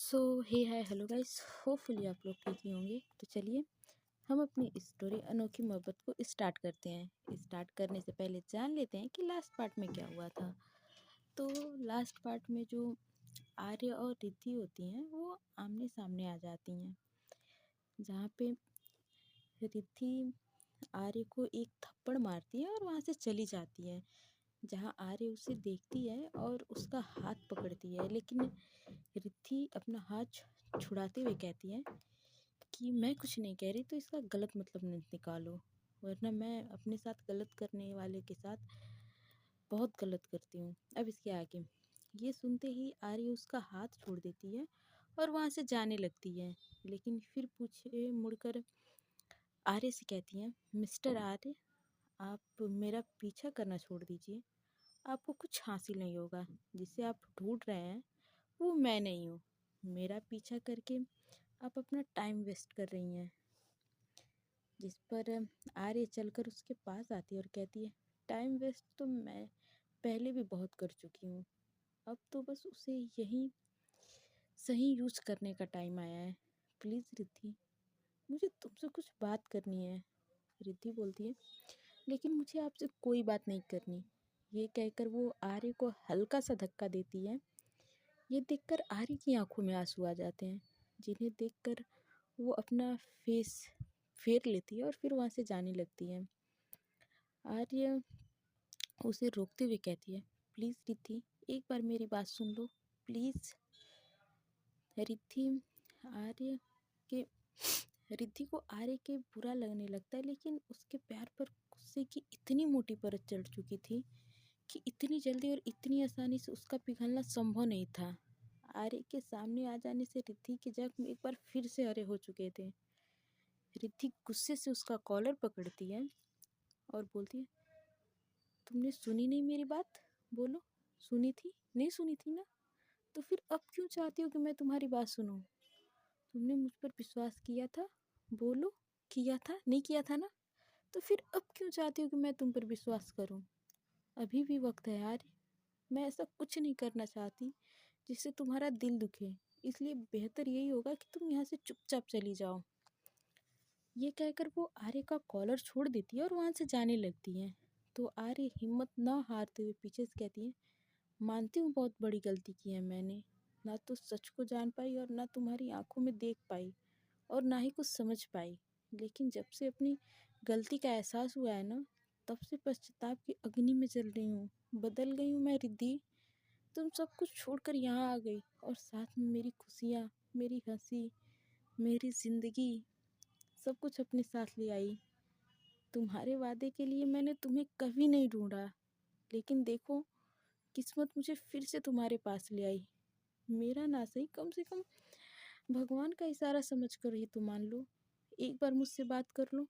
सो हे hi hello guys, hopefully आप लोग ठीक ही होंगे। तो चलिए हम अपनी स्टोरी अनोखी मोहब्बत को स्टार्ट करते हैं। स्टार्ट करने से पहले जान लेते हैं कि लास्ट पार्ट में क्या हुआ था। तो लास्ट पार्ट में जो आर्य और रिद्धि होती हैं वो आमने सामने आ जाती हैं, जहाँ पे रिद्धि आर्य को एक थप्पड़ मारती है और वहाँ से चली जाती है। जहाँ आर्य उसे देखती है और उसका हाथ पकड़ती है, लेकिन रिद्धि अपना हाथ छुड़ाते हुए कहती है कि मैं कुछ नहीं कह रही, तो इसका गलत मतलब मत निकालो, वरना मैं अपने साथ गलत करने वाले के साथ बहुत गलत करती हूँ। अब इसके आगे ये सुनते ही आर्य उसका हाथ छोड़ देती है और वहाँ से जाने लगती है, लेकिन फिर पूछे मुड़कर आर्य से कहती हैं, मिस्टर आर्य, आप मेरा पीछा करना छोड़ दीजिए। आपको कुछ हासिल नहीं होगा। जिसे आप ढूंढ रहे हैं वो मैं नहीं हूँ। मेरा पीछा करके आप अपना टाइम वेस्ट कर रही हैं। जिस पर आर्य चलकर उसके पास आती है और कहती है, टाइम वेस्ट तो मैं पहले भी बहुत कर चुकी हूँ। अब तो बस उसे यही सही यूज करने का टाइम आया है। प्लीज़ रिद्धि, मुझे तुमसे कुछ बात करनी है। रिद्धि बोलती है, लेकिन मुझे आपसे कोई बात नहीं करनी। ये कहकर वो आर्य को हल्का सा धक्का देती है। ये देखकर आर्य की आंखों में आंसू आ जाते हैं, जिन्हें देखकर वो अपना फेस फेर लेती है और फिर वहाँ से जाने लगती है। आर्य उसे रोकते हुए कहती है, प्लीज़ रिद्धि, एक बार मेरी बात सुन लो प्लीज़। रिद्धि आर्य के रिद्धि को आर्य के बुरा लगने लगता है, लेकिन उसके प्यार पर गुस्से की इतनी मोटी परत चढ़ चुकी थी कि इतनी जल्दी और इतनी आसानी से उसका पिघलना संभव नहीं था। आर्य के सामने आ जाने से रिद्धि के जख्म एक बार फिर से हरे हो चुके थे। रिद्धि गुस्से से उसका कॉलर पकड़ती है और बोलती है, तुमने सुनी नहीं मेरी बात? बोलो, सुनी थी? नहीं सुनी थी ना? तो फिर अब क्यों चाहती हो कि मैं तुम्हारी बात सुनूं? तुमने मुझ पर विश्वास किया था? बोलो, किया था? नहीं किया था ना? तो फिर अब क्यों चाहती हो कि मैं तुम पर विश्वास करूं? अभी भी वक्त है यार। मैं ऐसा कुछ नहीं करना चाहती जिससे तुम्हारा दिल दुखे, इसलिए बेहतर यही होगा कि तुम यहाँ से चुपचाप चली जाओ। ये कहकर वो आर्य का कॉलर छोड़ देती है और वहाँ से जाने लगती है। तो आर्य हिम्मत न हारते हुए पीछे से कहती है, मानती हूँ बहुत बड़ी गलती की है मैंने। ना तो सच को जान पाई और ना तुम्हारी आंखों में देख पाई और ना ही कुछ समझ पाई, लेकिन जब से अपनी गलती का एहसास हुआ है ना, तब से पश्चाताप की अग्नि में जल रही हूँ। बदल गई हूँ मैं रिद्धि। तुम सब कुछ छोड़कर यहाँ आ गई और साथ में मेरी खुशियाँ, मेरी हंसी, मेरी जिंदगी, सब कुछ अपने साथ ले आई। तुम्हारे वादे के लिए मैंने तुम्हें कभी नहीं ढूंढा, लेकिन देखो, किस्मत मुझे फिर से तुम्हारे पास ले आई। मेरा ना सही, कम से कम भगवान का इशारा समझ कर ही तो मान लो। एक बार मुझसे बात कर लो।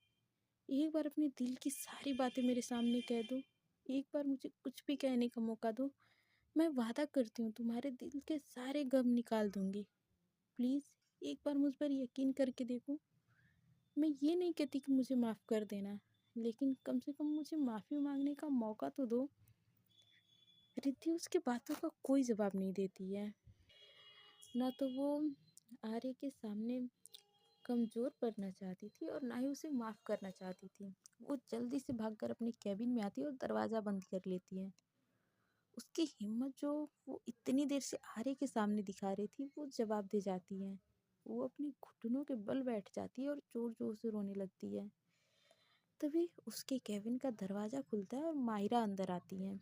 एक बार अपने दिल की सारी बातें मेरे सामने कह दो। एक बार मुझे कुछ भी कहने का मौका दो। मैं वादा करती हूँ तुम्हारे दिल के सारे गम निकाल दूंगी। प्लीज़ एक बार मुझ पर यकीन करके देखो। मैं ये नहीं कहती कि मुझे माफ़ कर देना, लेकिन कम से कम मुझे माफ़ी मांगने का मौका तो दो। रिद्धि उसकी बातों का कोई जवाब नहीं देती है। ना तो वो आर्य के सामने कमज़ोर पड़ना चाहती थी और ना ही उसे माफ़ करना चाहती थी। वो जल्दी से भागकर अपने कैबिन में आती है और दरवाज़ा बंद कर लेती है। उसकी हिम्मत जो वो इतनी देर से आर्य के सामने दिखा रही थी, वो जवाब दे जाती है। वो अपने घुटनों के बल बैठ जाती है और ज़ोर ज़ोर से रोने लगती है। तभी उसके केबिन का दरवाज़ा खुलता है और माहिरा अंदर आती है।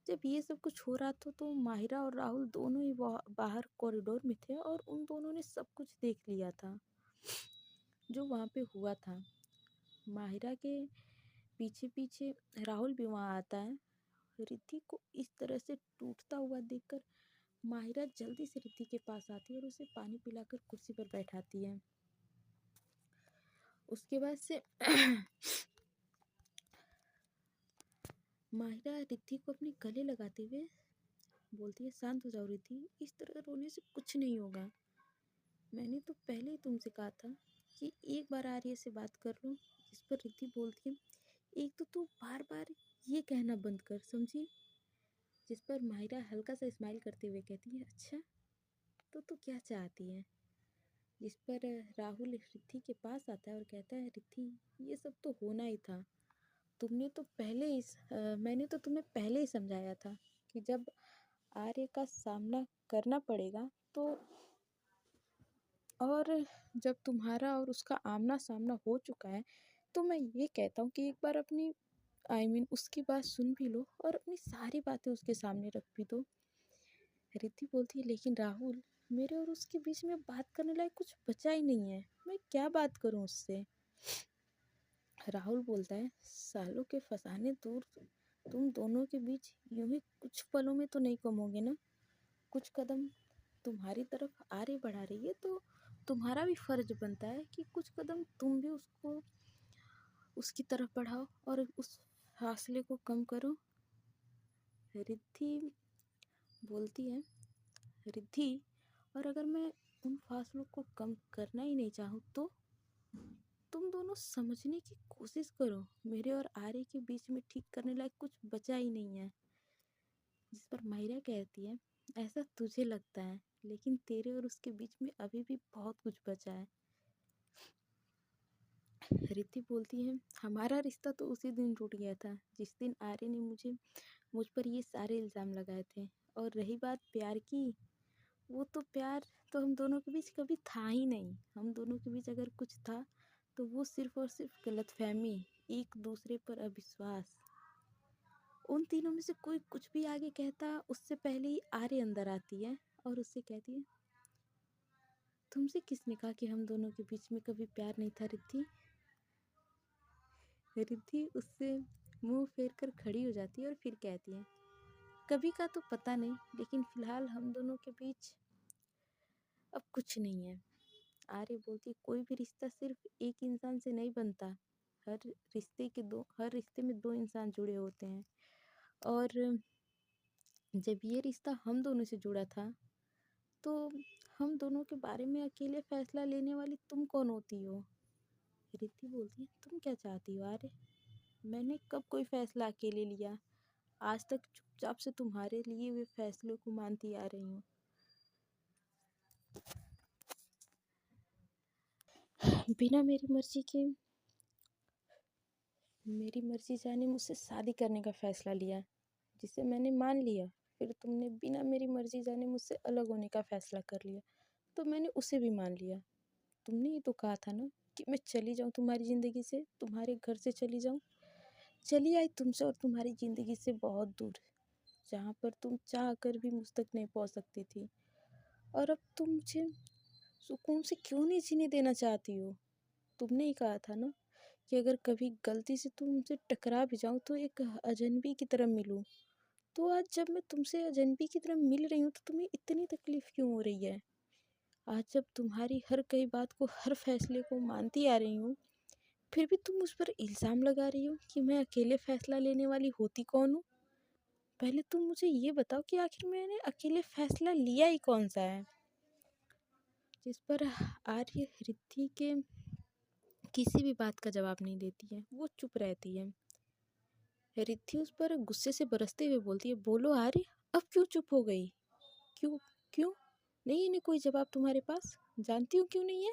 जब ये सब कुछ हो रहा था तो माहिरा और राहुल दोनों ही बाहर कॉरिडोर में थे और उन दोनों ने सब कुछ देख लिया था जो वहाँ पे हुआ था। माहिरा के पीछे पीछे राहुल भी वहाँ आता है। रिद्धि को इस तरह से टूटता हुआ देखकर माहिरा जल्दी से रिद्धि के पास आती है और उसे पानी पिलाकर कुर्सी पर बैठाती है। उसके बाद से माहिरा रिद्धि को अपने गले लगाते हुए बोलती है, शांत हो जाओ रिद्धि, इस तरह रोने से कुछ नहीं होगा। मैंने तो पहले ही तुमसे कहा था कि एक बार आर्य से बात कर लो। इस पर रिद्धि बोलती है, एक तो तू बार बार ये कहना बंद कर, समझी? जिस पर माहिरा हल्का सा स्माइल करते हुए कहती है, अच्छा तो तू क्या चाहती है? जिस पर राहुल रिद्धि के पास आता है और कहता है, रिद्धि ये सब तो होना ही था। मैंने तो तुम्हें पहले ही समझाया था कि जब आर्य का सामना करना पड़ेगा तो, और जब तुम्हारा और उसका आमना सामना हो चुका है तो मैं ये कहता हूँ कि एक बार अपनी उसकी बात सुन भी लो और अपनी सारी बातें उसके सामने रख भी दो। रिद्धि बोलती है, लेकिन राहुल, मेरे और उसके बीच में बात करने लायक कुछ बचा ही नहीं है, मैं क्या बात करूं उससे? राहुल बोलता है, सालों के फसाने दूर, तुम दोनों के बीच यूं ही कुछ पलों में तो नहीं कम होगे ना? कुछ कदम तुम्हारी तरफ आगे बढ़ा रही है तो तुम्हारा भी फर्ज बनता है कि कुछ कदम तुम भी उसको उसकी तरफ बढ़ाओ और उस फासले को कम करो। रिद्धि बोलती है, रिद्धि, और अगर मैं उन फासलों को कम करना ही नहीं चाहूँ तो तुम दोनों समझने की कोशिश करो, मेरे और आर्य के बीच में ठीक करने लायक कुछ बचा ही नहीं है। जिस पर मायरा कहती है, ऐसा तुझे लगता है, लेकिन तेरे और उसके बीच में अभी भी बहुत कुछ बचा है। रिद्धि बोलती है, हमारा रिश्ता तो उसी दिन टूट गया था जिस दिन आर्य ने मुझ पर ये सारे इल्ज़ाम लगाए थे। और रही बात प्यार की, वो तो प्यार तो हम दोनों के बीच कभी था ही नहीं। हम दोनों के बीच अगर कुछ था तो वो सिर्फ और सिर्फ गलतफहमी, एक दूसरे पर अविश्वास। उन तीनों में से कोई कुछ भी आगे कहता उससे पहले ही आर्य अंदर आती है और उससे कहती है, तुमसे किसने कहा कि हम दोनों के बीच में कभी प्यार नहीं था रिद्धि? रिद्धि उससे मुंह फेर कर खड़ी हो जाती है और फिर कहती है, कभी का तो पता नहीं, लेकिन फिलहाल हम दोनों के बीच अब कुछ नहीं है। आर्य बोलती है, कोई भी रिश्ता सिर्फ एक इंसान से नहीं बनता। हर रिश्ते में दो इंसान जुड़े होते हैं। और जब ये रिश्ता हम दोनों से जुड़ा था तो हम दोनों के बारे में अकेले फैसला लेने वाली तुम कौन होती हो? रिद्धि बोलती है, तुम क्या चाहती हो आर्य? मैंने कब कोई फैसला अकेले लिया? आज तक चुपचाप से तुम्हारे लिए हुए फैसलों को मानती आ रही हूँ। बिना मेरी मर्जी जाने मुझसे शादी करने का फैसला लिया, जिसे मैंने मान लिया। फिर तुमने बिना मेरी मर्जी जाने मुझसे अलग होने का फैसला कर लिया, तो मैंने उसे भी मान लिया। तुमने ही तो कहा था ना कि मैं चली जाऊँ तुम्हारी ज़िंदगी से, तुम्हारे घर से चली जाऊँ। चली आई तुमसे और तुम्हारी ज़िंदगी से बहुत दूर, जहाँ पर तुम चाह कर भी मुझ तक नहीं पहुँच सकती थी। और अब तुम मुझे सुकून से क्यों नहीं जीने देना चाहती हो? तुमने ही कहा था ना कि अगर कभी गलती से तुमसे टकरा भी जाऊँ तो एक अजनबी की तरह मिलूँ। तो आज जब मैं तुमसे अजनबी की तरह मिल रही हूँ तो तुम्हें इतनी तकलीफ़ क्यों हो रही है? आज जब तुम्हारी हर कई बात को, हर फैसले को मानती आ रही हूँ, फिर भी तुम मुझ पर इल्ज़ाम लगा रही हो कि मैं अकेले फैसला लेने वाली होती कौन हूँ? पहले तुम मुझे ये बताओ कि आखिर मैंने अकेले फैसला लिया ही कौन सा है? जिस पर आर्य रिद्धि के किसी भी बात का जवाब नहीं देती है, वो चुप रहती है। रिद्धि उस पर गुस्से से बरसते हुए बोलती है, बोलो आर्य, अब क्यों चुप हो गई? क्यों? क्यों नहीं है? नहीं कोई जवाब तुम्हारे पास? जानती हूँ क्यों नहीं है?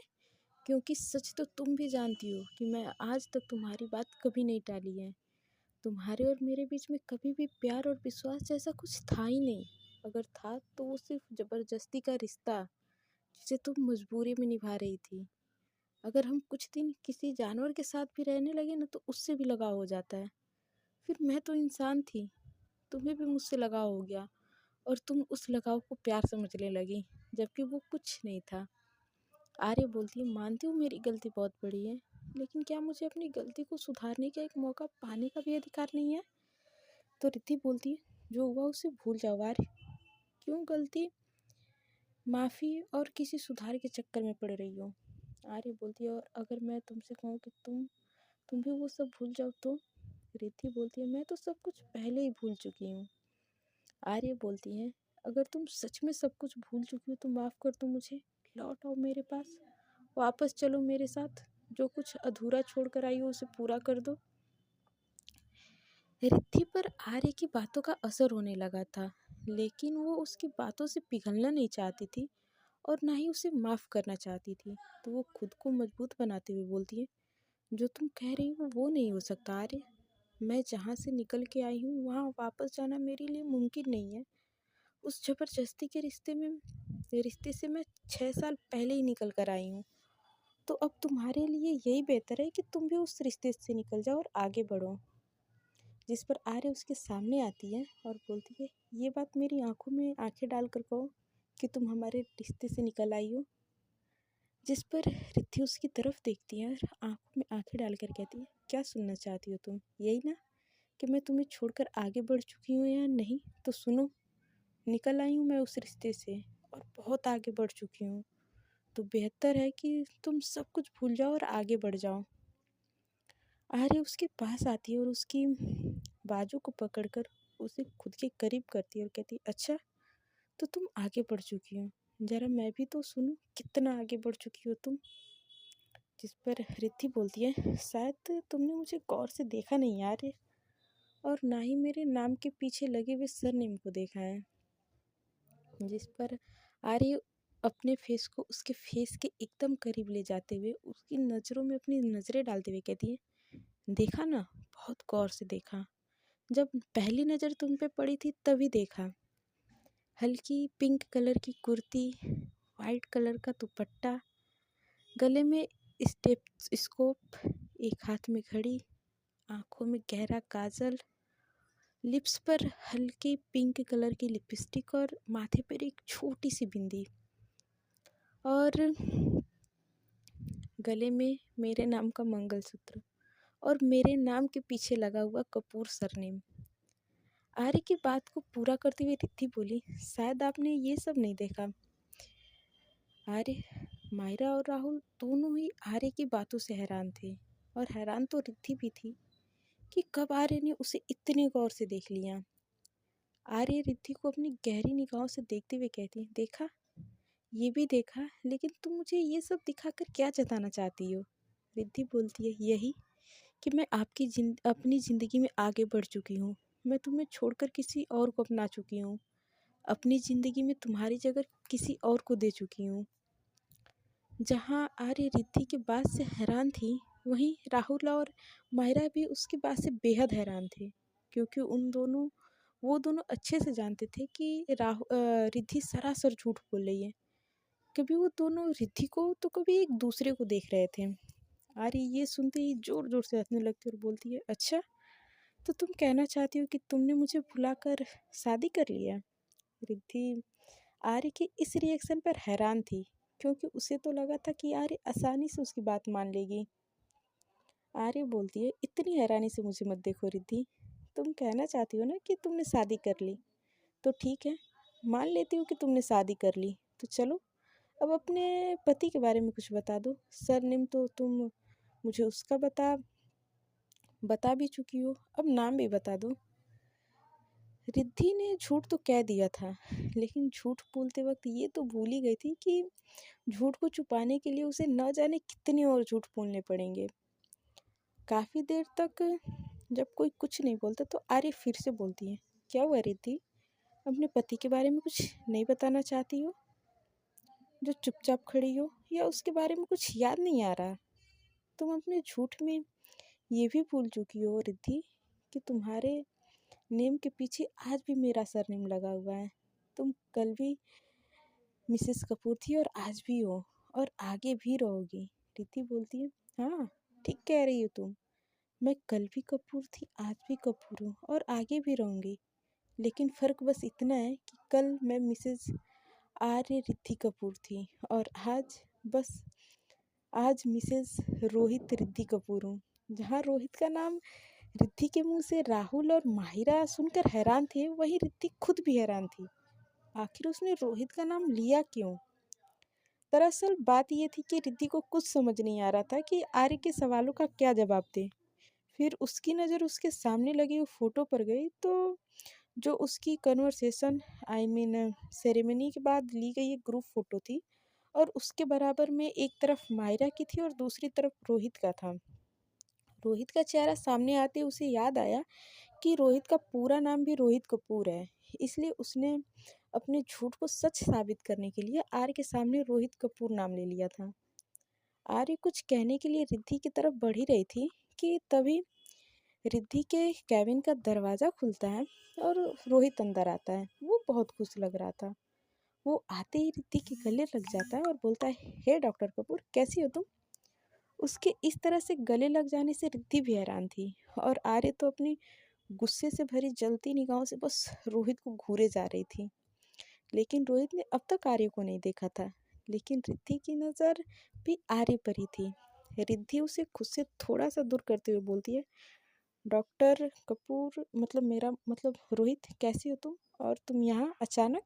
क्योंकि सच तो तुम भी जानती हो कि मैं आज तक तुम्हारी बात कभी नहीं टाली है। तुम्हारे और मेरे बीच में कभी भी प्यार और विश्वास जैसा कुछ था ही नहीं। अगर था तो वो सिर्फ ज़बरदस्ती का रिश्ता, जिसे तुम मजबूरी में निभा रही थी। अगर हम कुछ दिन किसी जानवर के साथ भी रहने लगे ना तो उससे भी लगाव हो जाता है। फिर मैं तो इंसान थी, तुम्हें भी मुझसे लगाव हो गया और तुम उस लगाव को प्यार समझने लगी, जबकि वो कुछ नहीं था। आर्य बोलती है, मानती हूँ मेरी गलती बहुत बड़ी है, लेकिन क्या मुझे अपनी गलती को सुधारने का एक मौका पाने का भी अधिकार नहीं है? तो रिद्धि बोलती है, जो हुआ उसे भूल जाओ आर्य। क्यों गलती, माफ़ी और किसी सुधार के चक्कर में पड़ रही हो? आर्य बोलती है, और अगर मैं तुमसे कहूँ कि तुम भी वो सब भूल जाओ तो? रिद्धि बोलती है, मैं तो सब कुछ पहले ही भूल चुकी हूँ। आर्य बोलती है, अगर तुम सच में सब कुछ भूल चुकी हो तो माफ़ कर दो मुझे, लौट आओ मेरे पास, वापस चलो मेरे साथ, जो कुछ अधूरा छोड़ कर आई हो उसे पूरा कर दो। रिद्धि पर आर्य की बातों का असर होने लगा था, लेकिन वो उसकी बातों से पिघलना नहीं चाहती थी और ना ही उसे माफ़ करना चाहती थी। तो वो खुद को मजबूत बनाते हुए बोलती है, जो तुम कह रही हो वो नहीं हो सकता आर्य। मैं जहाँ से निकल के आई हूँ वहाँ वापस जाना मेरे लिए मुमकिन नहीं है। उस ज़बरदस्ती के रिश्ते से मैं 6 साल पहले ही निकल कर आई हूँ। तो अब तुम्हारे लिए यही बेहतर है कि तुम भी उस रिश्ते से निकल जाओ और आगे बढ़ो। जिस पर आर्य उसके सामने आती है और बोलती है, ये बात मेरी आंखों में आंखें डालकर कहो कि तुम हमारे रिश्ते से निकल आई हो। जिस पर रिद्धि उसकी तरफ देखती है और आंखों में आंखें डालकर कहती है, क्या सुनना चाहती हो तुम, यही ना कि मैं तुम्हें छोड़कर आगे बढ़ चुकी हूँ या नहीं? तो सुनो, निकल आई हूँ मैं उस रिश्ते से और बहुत आगे बढ़ चुकी हूँ। तो बेहतर है कि तुम सब कुछ भूल जाओ और आगे बढ़ जाओ। आर्य उसके पास आती है और उसकी बाजू को पकड़कर उसे खुद के करीब करती है और कहती है, अच्छा तो तुम आगे बढ़ चुकी हो, जरा मैं भी तो सुनूं कितना आगे बढ़ चुकी हो तुम। जिस पर रिद्धि बोलती है, शायद तुमने मुझे गौर से देखा नहीं यार, और ना ही मेरे नाम के पीछे लगे हुए सरनेम को देखा है। जिस पर आर्य अपने फेस को उसके फेस के एकदम करीब ले जाते हुए उसकी नज़रों में अपनी नज़रें डालते हुए कहती है, देखा ना, बहुत गौर से देखा। जब पहली नज़र तुम पे पड़ी थी तभी देखा। हल्की पिंक कलर की कुर्ती, वाइट कलर का दुपट्टा, गले में स्टेथोस्कोप, एक हाथ में घड़ी, आंखों में गहरा काजल, लिप्स पर हल्की पिंक कलर की लिपस्टिक और माथे पर एक छोटी सी बिंदी, और गले में मेरे नाम का मंगलसूत्र, और मेरे नाम के पीछे लगा हुआ कपूर सरनेम। आर्य की बात को पूरा करते हुए रिद्धि बोली, शायद आपने ये सब नहीं देखा। आर्य, मायरा और राहुल दोनों ही आर्य की बातों से हैरान थे, और हैरान तो रिद्धि भी थी कि कब आर्य ने उसे इतने गौर से देख लिया। आर्य रिद्धि को अपनी गहरी निगाहों से देखते हुए कहती है, देखा, ये भी देखा, लेकिन तुम मुझे ये सब दिखाकर क्या जताना चाहती हो? रिद्धि बोलती है, यही कि मैं अपनी ज़िंदगी में आगे बढ़ चुकी हूँ। मैं तुम्हें छोड़कर किसी और को अपना चुकी हूँ। अपनी ज़िंदगी में तुम्हारी जगह किसी और को दे चुकी हूँ। जहाँ आर्य रिद्धि के बात से हैरान थी, वहीं राहुल और मायरा भी उसकी बात से बेहद हैरान थे, क्योंकि वो दोनों अच्छे से जानते थे कि रिद्धि सरासर झूठ बोल रही है। कभी वो दोनों रिद्धि को तो कभी एक दूसरे को देख रहे थे। आर्य ये सुनते ही जोर जोर से हंसने लगती है और बोलती है, अच्छा तो तुम कहना चाहती हो कि तुमने मुझे भुलाकर शादी कर लिया? रिद्धि आर्य के इस रिएक्शन पर हैरान थी, क्योंकि उसे तो लगा था कि आर्य आसानी से उसकी बात मान लेगी। आर्य बोलती है, इतनी हैरानी से मुझे मत देखो रिद्धि, तुम कहना चाहती हो ना कि तुमने शादी कर ली, तो ठीक है, मान लेती हूँ कि तुमने शादी कर ली। तो चलो अब अपने पति के बारे में कुछ बता दो। सरनेम तो तुम मुझे उसका बता भी चुकी हो, अब नाम भी बता दो। रिद्धि ने झूठ तो कह दिया था, लेकिन झूठ बोलते वक्त ये तो भूल ही गई थी कि झूठ को छुपाने के लिए उसे न जाने कितने और झूठ बोलने पड़ेंगे। काफ़ी देर तक जब कोई कुछ नहीं बोलता तो आर्य फिर से बोलती है, क्या हुआ रिद्धि, अपने पति के बारे में कुछ नहीं बताना चाहती हो? जो चुपचाप खड़ी हो, या उसके बारे में कुछ याद नहीं आ रहा? तुम अपने झूठ में ये भी भूल चुकी हो रिद्धि कि तुम्हारे नेम के पीछे आज भी मेरा सरनेम लगा हुआ है। तुम कल भी मिसेस कपूर थी और आज भी हो, और आगे भी रहोगी। रिद्धि बोलती है, हाँ ठीक कह रही हो तुम, मैं कल भी कपूर थी, आज भी कपूर हूँ और आगे भी रहूँगी। लेकिन फ़र्क बस इतना है कि कल मैं मिसेस आर्य रिद्धि कपूर थी, और आज मिसेस रोहित रिद्धि कपूर हूँ। जहाँ रोहित का नाम रिद्धि के मुंह से राहुल और माहिरा सुनकर हैरान थे, वहीं रिद्धि खुद भी हैरान थी। आखिर उसने रोहित का नाम लिया क्यों? दरअसल बात यह थी कि रिद्धि को कुछ समझ नहीं आ रहा था कि आर्य के सवालों का क्या जवाब दे। फिर उसकी नज़र उसके सामने लगी हुई फोटो पर गई, तो जो उसकी कन्वर्सेशन सेरेमनी के बाद ली गई एक ग्रुप फोटो थी, और उसके बराबर में एक तरफ मायरा की थी और दूसरी तरफ रोहित का था। रोहित का चेहरा सामने आते उसे याद आया कि रोहित का पूरा नाम भी रोहित कपूर है, इसलिए उसने अपने झूठ को सच साबित करने के लिए आर्य के सामने रोहित कपूर नाम ले लिया था। आर्य कुछ कहने के लिए रिद्धि की तरफ बढ़ ही रही थी कि तभी रिद्धि के कैबिन का दरवाज़ा खुलता है और रोहित अंदर आता है। वो बहुत खुश लग रहा था। वो आते ही रिद्धि के गले लग जाता है और बोलता है, हे डॉक्टर कपूर, कैसी हो तुम? उसके इस तरह से गले लग जाने से रिद्धि भी हैरान थी और आर्य तो अपनी गुस्से से भरी जलती निगाहों से बस रोहित को घूरे जा रही थी। लेकिन रोहित ने अब तक आर्य को नहीं देखा था। लेकिन रिद्धि की नज़र भी आर्य पर ही थी। रिद्धि उसे खुद से थोड़ा सा दूर करते हुए बोलती है, डॉक्टर कपूर, मतलब मेरा मतलब रोहित, कैसी हो तुम? और तुम यहाँ अचानक?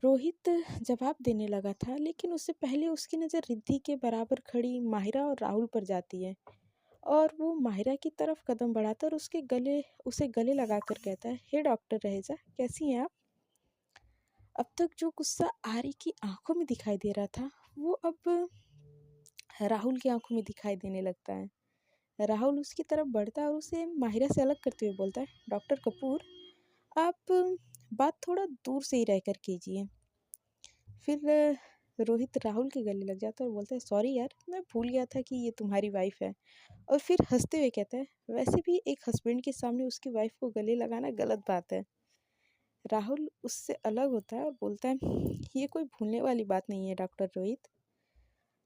रोहित जवाब देने लगा था, लेकिन उससे पहले उसकी नज़र रिद्धि के बराबर खड़ी माहिरा और राहुल पर जाती है और वो माहिरा की तरफ कदम बढ़ाता और उसे गले लगाकर कहता है, हे डॉक्टर रहेजा, कैसी हैं आप? अब तक जो गुस्सा आरी की आंखों में दिखाई दे रहा था, वो अब राहुल की आंखों में दिखाई देने लगता है। राहुल उसकी तरफ बढ़ता है और उसे माहिरा से अलग करते हुए बोलता है, डॉक्टर कपूर, आप बात थोड़ा दूर से ही रहकर कीजिए। फिर रोहित राहुल के गले लग जाता है और बोलता है, सॉरी यार, मैं भूल गया था कि ये तुम्हारी वाइफ है। और फिर हंसते हुए कहता है, वैसे भी एक हस्बैंड के सामने उसकी वाइफ को गले लगाना गलत बात है। राहुल उससे अलग होता है और बोलता है, ये कोई भूलने वाली बात नहीं है डॉक्टर रोहित।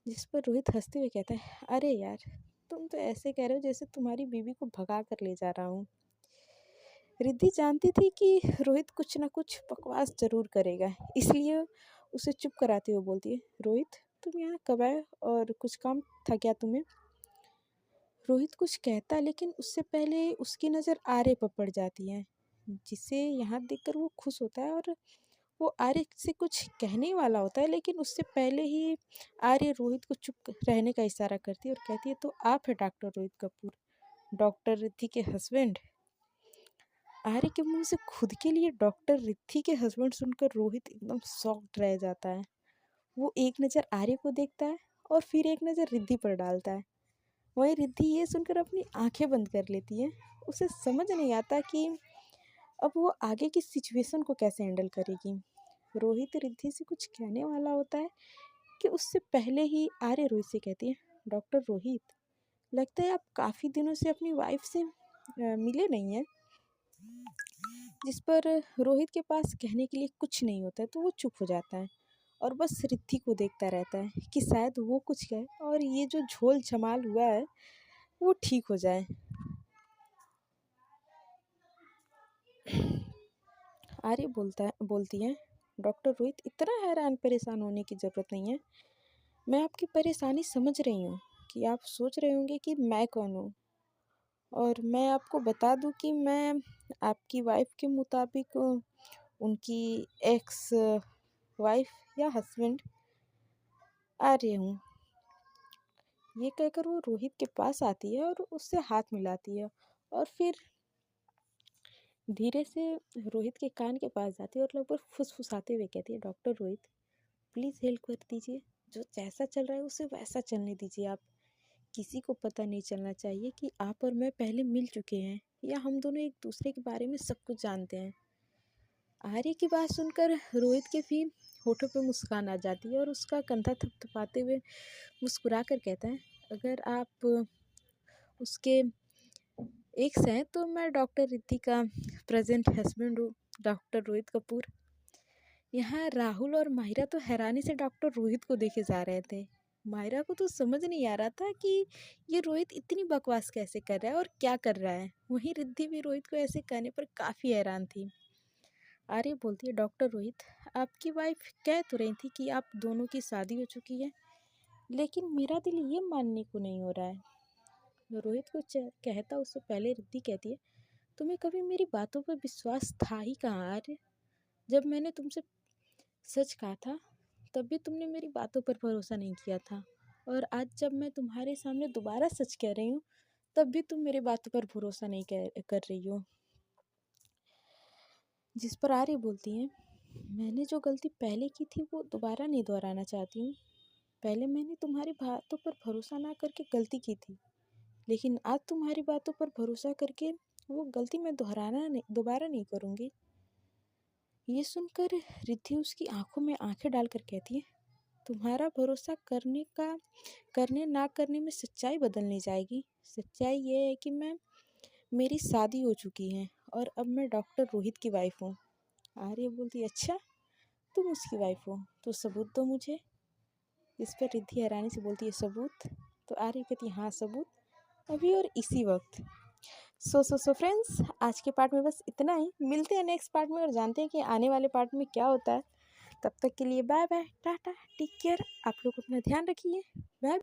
जिस पर रोहित हंसते हुए कहता है, अरे यार, तुम तो ऐसे कह रहे हो जैसे तुम्हारी बीवी को भगा कर ले जा रहा हूँ। रिद्धि जानती थी कि रोहित कुछ ना कुछ बकवास जरूर करेगा, इसलिए उसे चुप कराते हुए बोलती है, रोहित, तुम यहाँ कब आए और कुछ काम था क्या तुम्हें? रोहित कुछ कहता, लेकिन उससे पहले उसकी नज़र आर्य पर पड़ जाती है, जिसे यहाँ देखकर वो खुश होता है और वो आर्य से कुछ कहने वाला होता है, लेकिन उससे पहले ही आर्य रोहित को चुप रहने का इशारा करती है और कहती है, तो आप है डॉक्टर रोहित कपूर, डॉक्टर रिद्धि के हस्बैंड? आर्य के मुंह से खुद के लिए डॉक्टर रिद्धि के हस्बैंड सुनकर रोहित एकदम शॉक्ड रह जाता है। वो एक नज़र आर्य को देखता है और फिर एक नज़र रिद्धि पर डालता है। वहीं रिद्धि ये सुनकर अपनी आंखें बंद कर लेती है। उसे समझ नहीं आता कि अब वो आगे की सिचुएशन को कैसे हैंडल करेगी। रोहित रिद्धि से कुछ कहने वाला होता है कि उससे पहले ही आर्य रोहित से कहती है, डॉक्टर रोहित, लगता है आप काफ़ी दिनों से अपनी वाइफ से मिले नहीं हैं। जिस पर रोहित के पास कहने के लिए कुछ नहीं होता है, तो वो चुप हो जाता है और बस रिद्धि को देखता रहता है कि शायद वो कुछ कहे और ये जो झोल झमाल हुआ है वो ठीक हो जाए। आर्य बोलती है, डॉक्टर रोहित, इतना हैरान परेशान होने की ज़रूरत नहीं है। मैं आपकी परेशानी समझ रही हूँ कि आप सोच रहे होंगे कि मैं कौन हूँ, और मैं आपको बता दूँ कि मैं आपकी वाइफ के मुताबिक उनकी एक्स वाइफ या हस्बैंड आर्य हूँ। ये कहकर वो रोहित के पास आती है और उससे हाथ मिलाती है और फिर धीरे से रोहित के कान के पास जाती है और लगभग फुसफुसाते हुए कहती है, डॉक्टर रोहित, प्लीज़ हेल्प कर दीजिए। जो जैसा चल रहा है उसे वैसा चलने दीजिए आप। किसी को पता नहीं चलना चाहिए कि आप और मैं पहले मिल चुके हैं या हम दोनों एक दूसरे के बारे में सब कुछ जानते हैं। आर्य की बात सुनकर रोहित के भी होठों पे मुस्कान आ जाती है और उसका कंधा थपथपाते हुए मुस्कुरा कर कहता है, अगर आप उसके एक्स हैं तो मैं डॉक्टर रिद्धि का प्रेजेंट हस्बैंड हूँ, डॉक्टर रोहित कपूर। यहाँ राहुल और माहिरा तो हैरानी से डॉक्टर रोहित को देखे जा रहे थे। माहिरा को तो समझ नहीं आ रहा था कि ये रोहित इतनी बकवास कैसे कर रहा है और क्या कर रहा है। वहीं रिद्धि भी रोहित को ऐसे कहने पर काफ़ी हैरान थी। आर्य बोलती है, डॉक्टर रोहित, आपकी वाइफ कह तो रही थी कि आप दोनों की शादी हो चुकी है, लेकिन मेरा दिल ये मानने को नहीं हो रहा है। रोहित को कहता उससे पहले रिद्धि कहती है, तुम्हें कभी मेरी बातों पर विश्वास था ही कहाँ आर्य? जब मैंने तुमसे सच कहा था तब भी तुमने मेरी बातों पर भरोसा नहीं किया था, और आज जब मैं तुम्हारे सामने दोबारा सच कह रही हूँ तब भी तुम मेरी बातों पर भरोसा नहीं कर रही हो। जिस पर आर्य बोलती है, मैंने जो गलती पहले की थी वो दोबारा नहीं दोहराना चाहती हूँ। पहले मैंने तुम्हारी बातों पर भरोसा ना करके गलती की थी, लेकिन आज तुम्हारी बातों पर भरोसा करके वो गलती मैं दोबारा नहीं करूँगी। ये सुनकर रिद्धि उसकी आंखों में आंखें डालकर कहती है, तुम्हारा भरोसा करने ना करने में सच्चाई बदल नहीं जाएगी। सच्चाई ये है कि मेरी शादी हो चुकी है और अब मैं डॉक्टर रोहित की वाइफ हूँ। आर्य बोलती, अच्छा तुम उसकी वाइफ हो, तो सबूत दो मुझे। इस पर रिद्धि हैरानी से बोलती है, सबूत? तो आर्य कहती है, हाँ सबूत, अभी और इसी वक्त। सो फ्रेंड्स, आज के पार्ट में बस इतना ही। मिलते हैं नेक्स्ट पार्ट में और जानते हैं कि आने वाले पार्ट में क्या होता है। तब तक के लिए bye bye, tata, take care. आप लोग अपना ध्यान रखिए। बाय।